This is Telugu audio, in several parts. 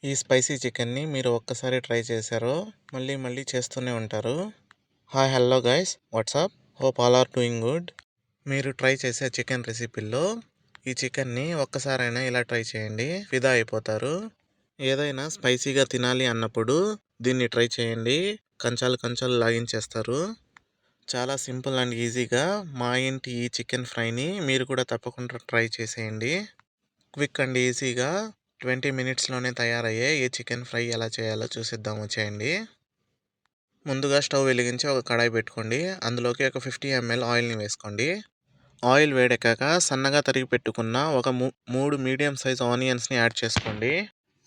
ఈ స్పైసీ చికెన్ని మీరు ఒక్కసారి ట్రై చేశారో మళ్ళీ మళ్ళీ చేస్తూనే ఉంటారు. Hi hello guys, what's up, hope all are doing good. మీరు ట్రై చేసే చికెన్ రెసిపీల్లో ఈ చికెన్ని ఒక్కసారైనా ఇలా ట్రై చేయండి, ఫిదా అయిపోతారు. ఏదైనా స్పైసీగా తినాలి అన్నప్పుడు దీన్ని ట్రై చేయండి, కంచాలు కంచాలు లాగించేస్తారు. చాలా సింపుల్ అండ్ ఈజీగా మా ఇంటి ఈ చికెన్ ఫ్రైని మీరు కూడా తప్పకుండా ట్రై చేసేయండి. క్విక్ అండ్ ఈజీగా 20 మినిట్స్లోనే తయారయ్యే ఈ చికెన్ ఫ్రై ఎలా చేయాలో చూసిద్దాం వచ్చేయండి. ముందుగా స్టవ్ వెలిగించి ఒక కడాయి పెట్టుకోండి. అందులోకి ఒక 50 ml ఆయిల్ని వేసుకోండి. ఆయిల్ వేడెక్కాక సన్నగా తరిగి పెట్టుకున్న ఒక 3 మీడియం సైజ్ ఆనియన్స్ని యాడ్ చేసుకోండి.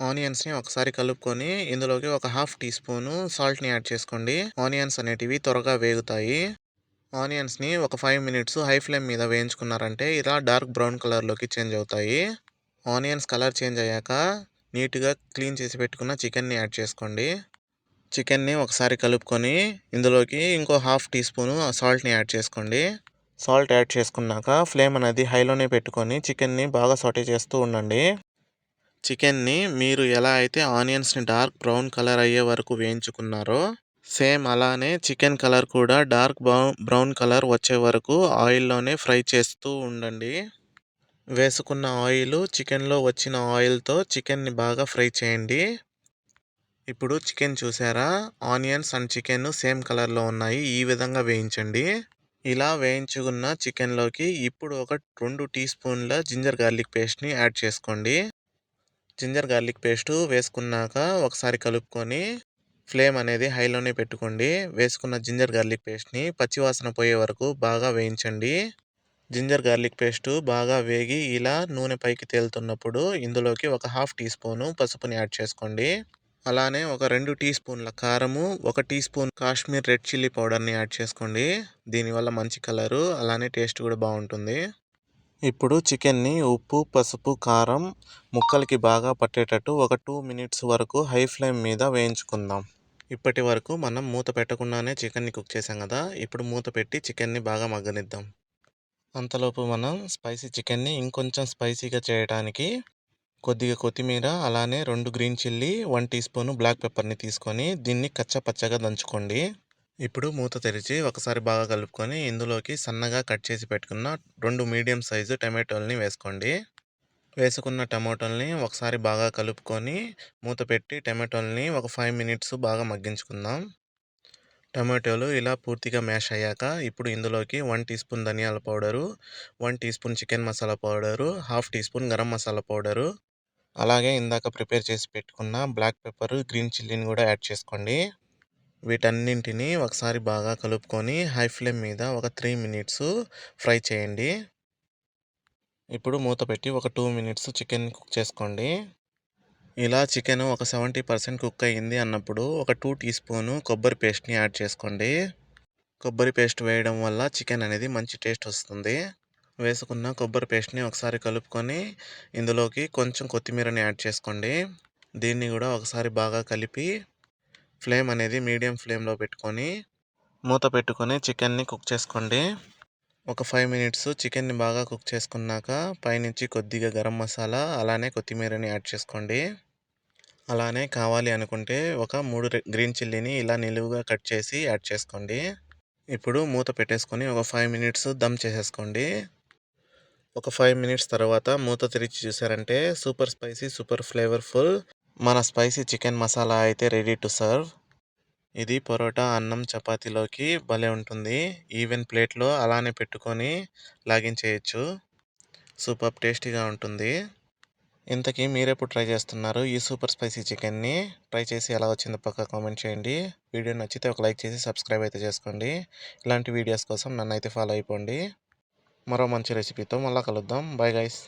ఆనియన్స్ని ఒకసారి కలుపుకొని ఇందులోకి ఒక హాఫ్ టీ స్పూను సాల్ట్ని యాడ్ చేసుకోండి. ఆనియన్స్ అనేటివి త్వరగా వేగుతాయి. ఆనియన్స్ని ఒక 5 మినిట్స్ హై ఫ్లేమ్ మీద వేయించుకున్నారంటే ఇలా డార్క్ బ్రౌన్ కలర్లోకి చేంజ్ అవుతాయి. ఆనియన్స్ కలర్ చేంజ్ అయ్యాక నీట్గా క్లీన్ చేసి పెట్టుకున్న చికెన్ని యాడ్ చేసుకోండి. చికెన్ని ఒకసారి కలుపుకొని ఇందులోకి ఇంకో హాఫ్ టీ స్పూను సాల్ట్ని యాడ్ చేసుకోండి. సాల్ట్ యాడ్ చేసుకున్నాక ఫ్లేమ్ అనేది హైలోనే పెట్టుకొని చికెన్ని బాగా సాటే చేస్తూ ఉండండి. చికెన్ని మీరు ఎలా అయితే ఆనియన్స్ని డార్క్ బ్రౌన్ కలర్ అయ్యే వరకు వేయించుకున్నారో సేమ్ అలానే చికెన్ కలర్ కూడా డార్క్ బ్రౌన్ కలర్ వచ్చే వరకు ఆయిల్లోనే ఫ్రై చేస్తూ ఉండండి. వేసుకున్న ఆయిల్ చికెన్లో వచ్చిన ఆయిల్తో చికెన్ని బాగా ఫ్రై చేయండి. ఇప్పుడు చికెన్ చూసారా, ఆనియన్స్ అండ్ చికెన్ సేమ్ కలర్లో ఉన్నాయి. ఈ విధంగా వేయించండి. ఇలా వేయించుకున్న చికెన్లోకి ఇప్పుడు ఒక 2 టీ స్పూన్ల జింజర్ గార్లిక్ పేస్ట్ని యాడ్ చేసుకోండి. జింజర్ గార్లిక్ పేస్టు వేసుకున్నాక ఒకసారి కలుపుకొని ఫ్లేమ్ అనేది హైలోనే పెట్టుకోండి. వేసుకున్న జింజర్ గార్లిక్ పేస్ట్ని పచ్చివాసన పోయే వరకు బాగా వేయించండి. జింజర్ గార్లిక్ పేస్టు బాగా వేగి ఇలా నూనె పైకి తేలుతున్నప్పుడు ఇందులోకి ఒక హాఫ్ టీ స్పూను పసుపుని యాడ్ చేసుకోండి. అలానే ఒక 2 టీ స్పూన్ల కారము, 1 teaspoon Kashmir red chilli పౌడర్ని యాడ్ చేసుకోండి. దీనివల్ల మంచి కలరు అలానే టేస్ట్ కూడా బాగుంటుంది. ఇప్పుడు చికెన్ని ఉప్పు, పసుపు, కారం ముక్కలకి బాగా పట్టేటట్టు ఒక 2 మినిట్స్ వరకు హై ఫ్లేమ్ మీద వేయించుకుందాం. ఇప్పటి వరకు మనం మూత పెట్టకుండానే చికెన్ని కుక్ చేసాం కదా, ఇప్పుడు మూత పెట్టి చికెన్ని బాగా మగ్గనిద్దాం. అంతలోపు మనం స్పైసీ చికెన్ని ఇంకొంచెం స్పైసీగా చేయడానికి కొద్దిగా కొత్తిమీర అలానే 2 green chilli, 1 teaspoon black పెప్పర్ని తీసుకొని దీన్ని కచ్చపచ్చగా దంచుకోండి. ఇప్పుడు మూత తెరిచి ఒకసారి బాగా కలుపుకొని ఇందులోకి సన్నగా కట్ చేసి పెట్టుకున్న 2 మీడియం సైజు టమాటోల్ని వేసుకోండి. వేసుకున్న టమాటోల్ని ఒకసారి బాగా కలుపుకొని మూత పెట్టి టమాటోల్ని ఒక 5 మినిట్స్ బాగా మగ్గించుకుందాం. టమాటోలు ఇలా పూర్తిగా మ్యాష్ అయ్యాక ఇప్పుడు ఇందులోకి 1 టీ స్పూన్ ధనియాల powder, 1 teaspoon chicken masala powder, హాఫ్ teaspoon garam masala powder, అలాగే ఇందాక ప్రిపేర్ చేసి పెట్టుకున్న బ్లాక్ పెప్పర్, గ్రీన్ చిల్లీని కూడా యాడ్ చేసుకోండి. వీటన్నింటినీ ఒకసారి బాగా కలుపుకొని హై ఫ్లేమ్ మీద ఒక 3 మినిట్స్ ఫ్రై చేయండి. ఇప్పుడు మూత పెట్టి ఒక 2 మినిట్స్ చికెన్ కుక్ చేసుకోండి. ఇలా చికెన్ ఒక 70% కుక్ అయ్యింది అన్నప్పుడు ఒక 2 టీ స్పూను కొబ్బరి పేస్ట్ని యాడ్ చేసుకోండి. కొబ్బరి పేస్ట్ వేయడం వల్ల చికెన్ అనేది మంచి టేస్ట్ వస్తుంది. వేసుకున్న కొబ్బరి పేస్ట్ని ఒకసారి కలుపుకొని ఇందులోకి కొంచెం కొత్తిమీరని యాడ్ చేసుకోండి. దీన్ని కూడా ఒకసారి బాగా కలిపి ఫ్లేమ్ అనేది మీడియం ఫ్లేమ్లో పెట్టుకొని మూత పెట్టుకొని చికెన్ని కుక్ చేసుకోండి. ఒక 5 మినిట్స్ చికెన్ని బాగా కుక్ చేసుకున్నాక పైనుంచి కొద్దిగా గరం మసాలా అలానే కొత్తిమీరని యాడ్ చేసుకోండి. అలానే కావాలి అనుకుంటే ఒక 3 గ్రీన్ చిల్లీని ఇలా నిలువుగా కట్ చేసి యాడ్ చేసుకోండి. ఇప్పుడు మూత పెట్టేసుకొని ఒక 5 మినిట్స్ దమ్ చేసేసుకోండి. ఒక 5 మినిట్స్ తర్వాత మూత తెరిచి చూసారంటే సూపర్ స్పైసీ, సూపర్ ఫ్లేవర్ఫుల్ మన స్పైసీ చికెన్ మసాలా అయితే రెడీ టు సర్వ్. ఇది పరోటా, అన్నం, చపాతీలోకి భలే ఉంటుంది. ఈవెన్ ప్లేట్లో అలానే పెట్టుకొని లాగించేయచ్చు. సూపర్ టేస్టీగా ఉంటుంది. ఇంతకీ మీరెప్పుడు ట్రై చేస్తున్నారు ఈ సూపర్ స్పైసీ చికెన్ని? ట్రై చేసి ఎలా వచ్చిందో పక్కా కామెంట్ చేయండి. వీడియో నచ్చితే ఒక లైక్ చేసి సబ్స్క్రైబ్ అయితే చేసుకోండి. ఇలాంటి వీడియోస్ కోసం నన్ను అయితే ఫాలో అయిపోండి. మరో మంచి రెసిపీతో మళ్ళీ కలుద్దాం. Bye guys.